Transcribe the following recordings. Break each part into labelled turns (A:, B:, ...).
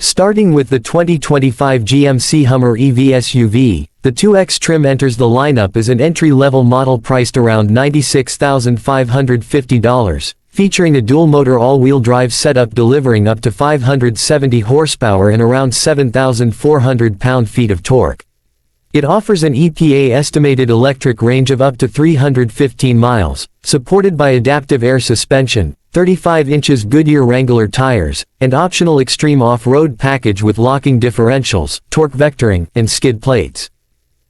A: Starting with the 2025 GMC Hummer EV SUV, the 2X trim enters the lineup as an entry-level model priced around $96,550, featuring a dual-motor all-wheel drive setup delivering up to 570 horsepower and around 7,400 pound-feet of torque. It offers an EPA-estimated electric range of up to 315 miles, supported by adaptive air suspension, 35 inches Goodyear Wrangler tires, and optional extreme off-road package with locking differentials, torque vectoring, and skid plates.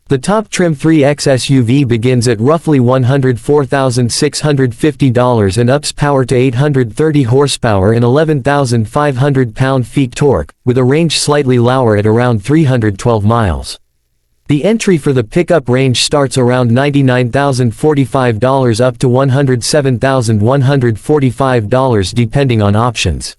A: The top trim 3X SUV begins at roughly $104,650 and ups power to 830 horsepower and 11,500 pound-feet torque, with a range slightly lower at around 312 miles. The entry for the pickup range starts around $99,045 up to $107,145 depending on options.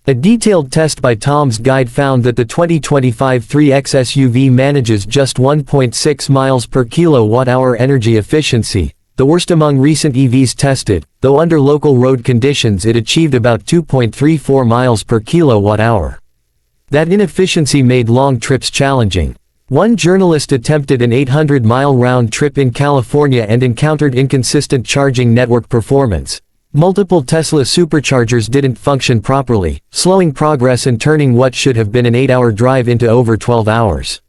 A: A detailed test by Tom's Guide found that the 2025 3X SUV manages just 1.6 miles per kilowatt-hour energy efficiency, the worst among recent EVs tested, though under local road conditions it achieved about 2.34 miles per kilowatt-hour. That inefficiency made long trips challenging. One journalist attempted an 800-mile round trip in California and encountered inconsistent charging network performance. Multiple Tesla superchargers didn't function properly, slowing progress and turning what should have been an 8-hour drive into over 12 hours.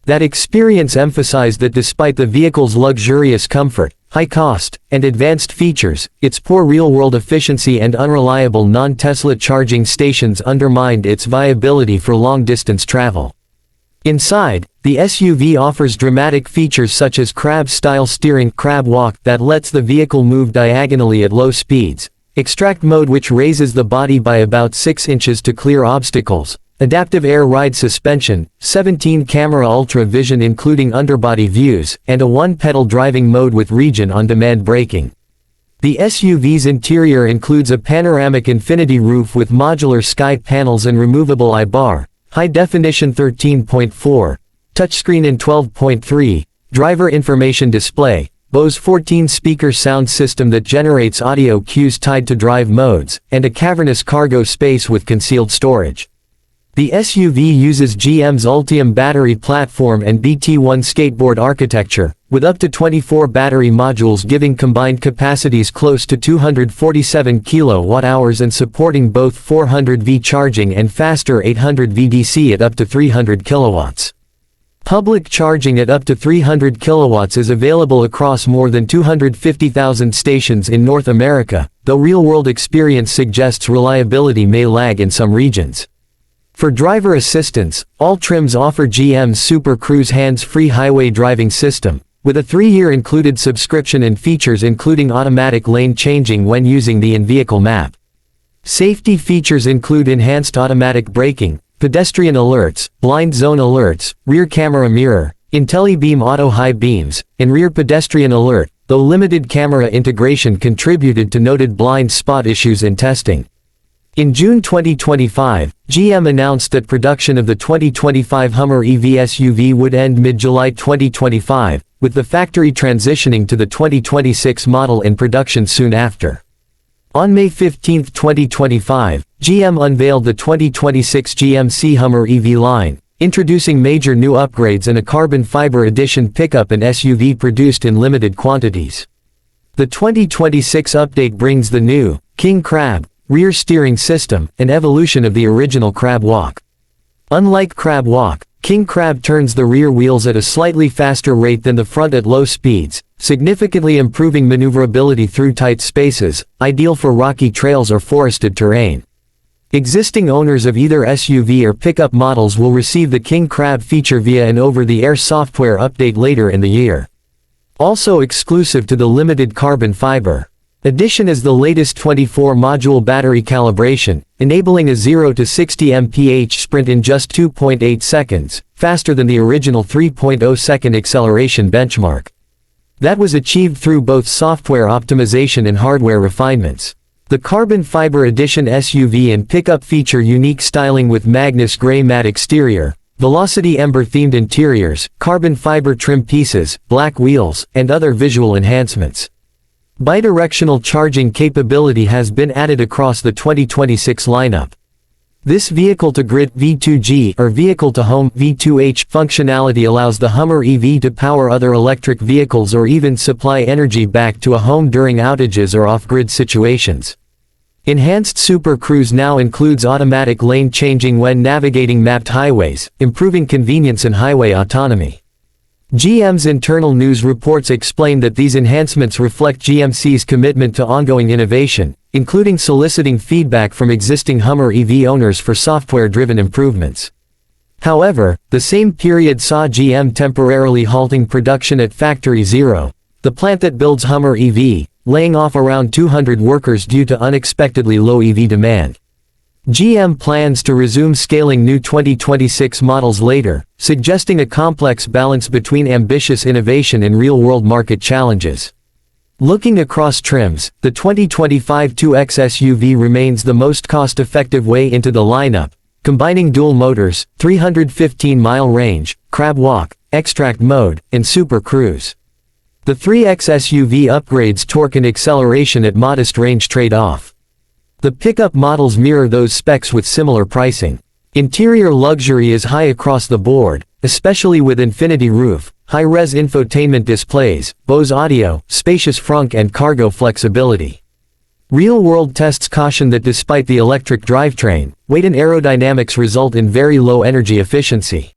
A: That experience emphasized that despite the vehicle's luxurious comfort, high cost, and advanced features, its poor real-world efficiency and unreliable non-Tesla charging stations undermined its viability for long-distance travel. Inside, the SUV offers dramatic features such as Crab-style steering CrabWalk that lets the vehicle move diagonally at low speeds, Extract Mode which raises the body by about 6 inches to clear obstacles, adaptive air ride suspension, 17-camera ultra vision including underbody views, and a one-pedal driving mode with region-on-demand braking. The SUV's interior includes a panoramic infinity roof with modular sky panels and removable I-bar, high-definition 13.4, touchscreen in 12.3, driver information display, Bose 14-speaker sound system that generates audio cues tied to drive modes, and a cavernous cargo space with concealed storage. The SUV uses GM's Ultium battery platform and BT1 skateboard architecture, with up to 24 battery modules giving combined capacities close to 247 kWh and supporting both 400V charging and faster 800V DC at up to 300 kW. Public charging at up to 300 kW is available across more than 250,000 stations in North America, though real-world experience suggests reliability may lag in some regions. For driver assistance, all trims offer GM's Super Cruise hands-free highway driving system, with a 3-year included subscription and features including automatic lane changing when using the in-vehicle map. Safety features include enhanced automatic braking, pedestrian alerts, blind zone alerts, rear camera mirror, IntelliBeam auto high beams, and rear pedestrian alert, though limited camera integration contributed to noted blind spot issues in testing. In June 2025, GM announced that production of the 2025 Hummer EV SUV would end mid-July 2025, with the factory transitioning to the 2026 model in production soon after. On May 15, 2025, GM unveiled the 2026 GMC Hummer EV line, introducing major new upgrades and a carbon fiber edition pickup and SUV produced in limited quantities. The 2026 update brings the new King Crab rear steering system, an evolution of the original CrabWalk. Unlike CrabWalk, King Crab turns the rear wheels at a slightly faster rate than the front at low speeds, significantly improving maneuverability through tight spaces, ideal for rocky trails or forested terrain. Existing owners of either SUV or pickup models will receive the King Crab feature via an over-the-air software update later in the year. Also exclusive to the limited carbon fiber edition is the latest 24-module battery calibration, enabling a 0 to 60 mph sprint in just 2.8 seconds, faster than the original 3.0-second acceleration benchmark. That was achieved through both software optimization and hardware refinements. The Carbon Fiber Edition SUV and pickup feature unique styling with Magnus Gray matte exterior, Velocity Ember-themed interiors, carbon fiber trim pieces, black wheels, and other visual enhancements. Bidirectional charging capability has been added across the 2026 lineup. This vehicle-to-grid V2G or vehicle-to-home V2H functionality allows the Hummer EV to power other electric vehicles or even supply energy back to a home during outages or off-grid situations. Enhanced Super Cruise now includes automatic lane changing when navigating mapped highways, improving convenience and highway autonomy. GM's internal news reports explain that these enhancements reflect GMC's commitment to ongoing innovation, including soliciting feedback from existing Hummer EV owners for software-driven improvements. However, the same period saw GM temporarily halting production at Factory Zero, the plant that builds Hummer EV, laying off around 200 workers due to unexpectedly low EV demand. GM plans to resume scaling new 2026 models later, suggesting a complex balance between ambitious innovation and real-world market challenges. Looking across trims, the 2025 2X SUV remains the most cost-effective way into the lineup, combining dual motors, 315-mile range, CrabWalk, Extract Mode, and Super Cruise. The 3X SUV upgrades torque and acceleration at modest range trade-off. The pickup models mirror those specs with similar pricing. Interior luxury is high across the board, especially with infinity roof, high-res infotainment displays, Bose audio, spacious frunk and cargo flexibility. Real-world tests caution that despite the electric drivetrain, weight and aerodynamics result in very low energy efficiency.